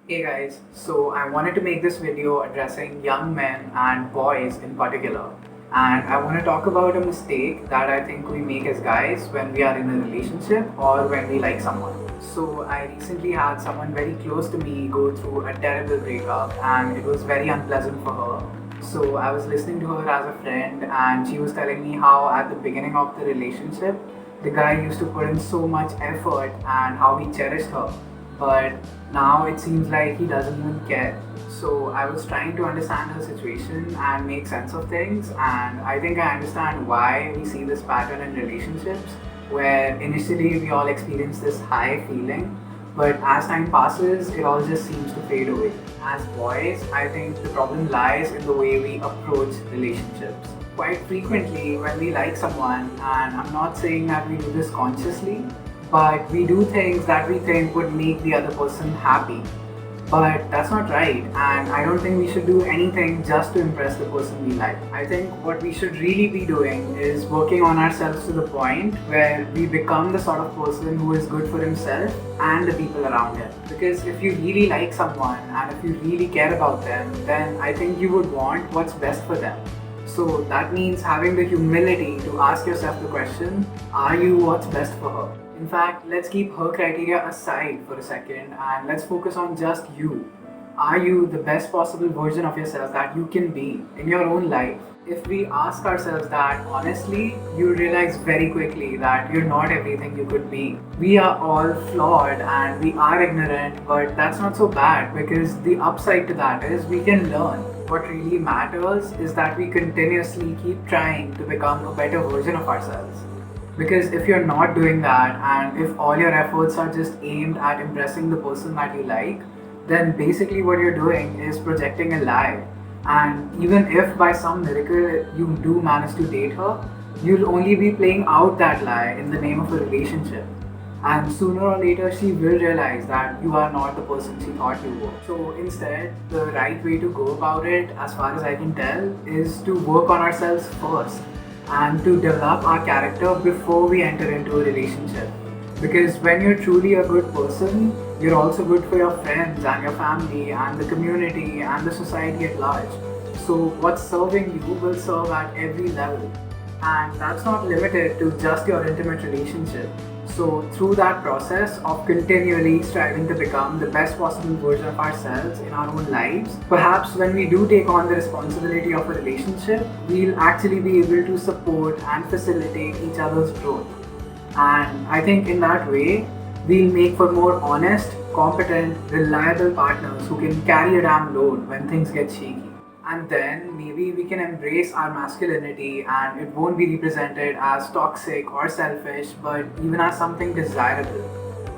Hey guys, so I wanted to make this video addressing young men and boys in particular. And I want to talk about a mistake that I think we make as guys when we are in a relationship or when we like someone. So I recently had someone very close to me go through a terrible breakup and it was very unpleasant for her. So I was listening to her as a friend and she was telling me how at the beginning of the relationship, the guy used to put in so much effort and how he cherished her, but now it seems like he doesn't even care. So I was trying to understand her situation and make sense of things, and I think I understand why we see this pattern in relationships where initially we all experience this high feeling, but as time passes, it all just seems to fade away. As boys, I think the problem lies in the way we approach relationships. Quite frequently, when we like someone, and I'm not saying that we do this consciously, but we do things that we think would make the other person happy. But that's not right, and I don't think we should do anything just to impress the person we like. I think what we should really be doing is working on ourselves to the point where we become the sort of person who is good for himself and the people around him. Because if you really like someone and if you really care about them, then I think you would want what's best for them. So that means having the humility to ask yourself the question, are you what's best for her? In fact, let's keep her criteria aside for a second and let's focus on just you. Are you the best possible version of yourself that you can be in your own life? If we ask ourselves that honestly, you realize very quickly that you're not everything you could be. We are all flawed and we are ignorant, but that's not so bad because the upside to that is we can learn. What really matters is that we continuously keep trying to become a better version of ourselves. Because if you're not doing that and if all your efforts are just aimed at impressing the person that you like, then basically what you're doing is projecting a lie. And even if by some miracle you do manage to date her, you'll only be playing out that lie in the name of a relationship. And sooner or later, she will realize that you are not the person she thought you were. So instead, the right way to go about it, as far as I can tell, is to work on ourselves first and to develop our character before we enter into a relationship. Because when you're truly a good person, you're also good for your friends and your family and the community and the society at large. So what's serving you will serve at every level. And that's not limited to just your intimate relationship. So, through that process of continually striving to become the best possible version of ourselves in our own lives, perhaps when we do take on the responsibility of a relationship, we'll actually be able to support and facilitate each other's growth. And I think in that way, we'll make for more honest, competent, reliable partners who can carry a damn load when things get shaky. And then maybe we can embrace our masculinity and it won't be represented as toxic or selfish, but even as something desirable.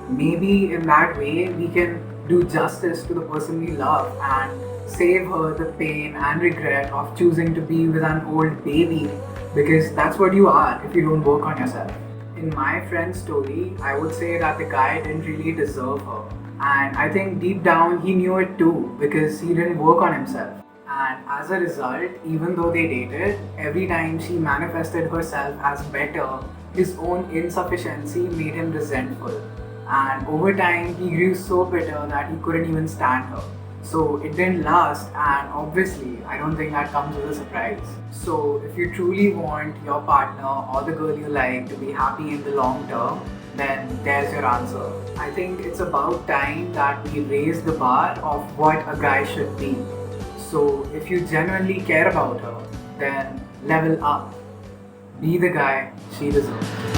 Maybe in that way we can do justice to the person we love and save her the pain and regret of choosing to be with an old baby, because that's what you are if you don't work on yourself. In my friend's story, I would say that the guy didn't really deserve her. And I think deep down he knew it too because he didn't work on himself. And as a result, even though they dated, every time she manifested herself as better, his own insufficiency made him resentful. And over time, he grew so bitter that he couldn't even stand her. So it didn't last, and obviously, I don't think that comes as a surprise. So, if you truly want your partner or the girl you like to be happy in the long term, then there's your answer. I think it's about time that we raise the bar of what a guy should be. So, if you genuinely care about her, then level up. Be the guy she deserves.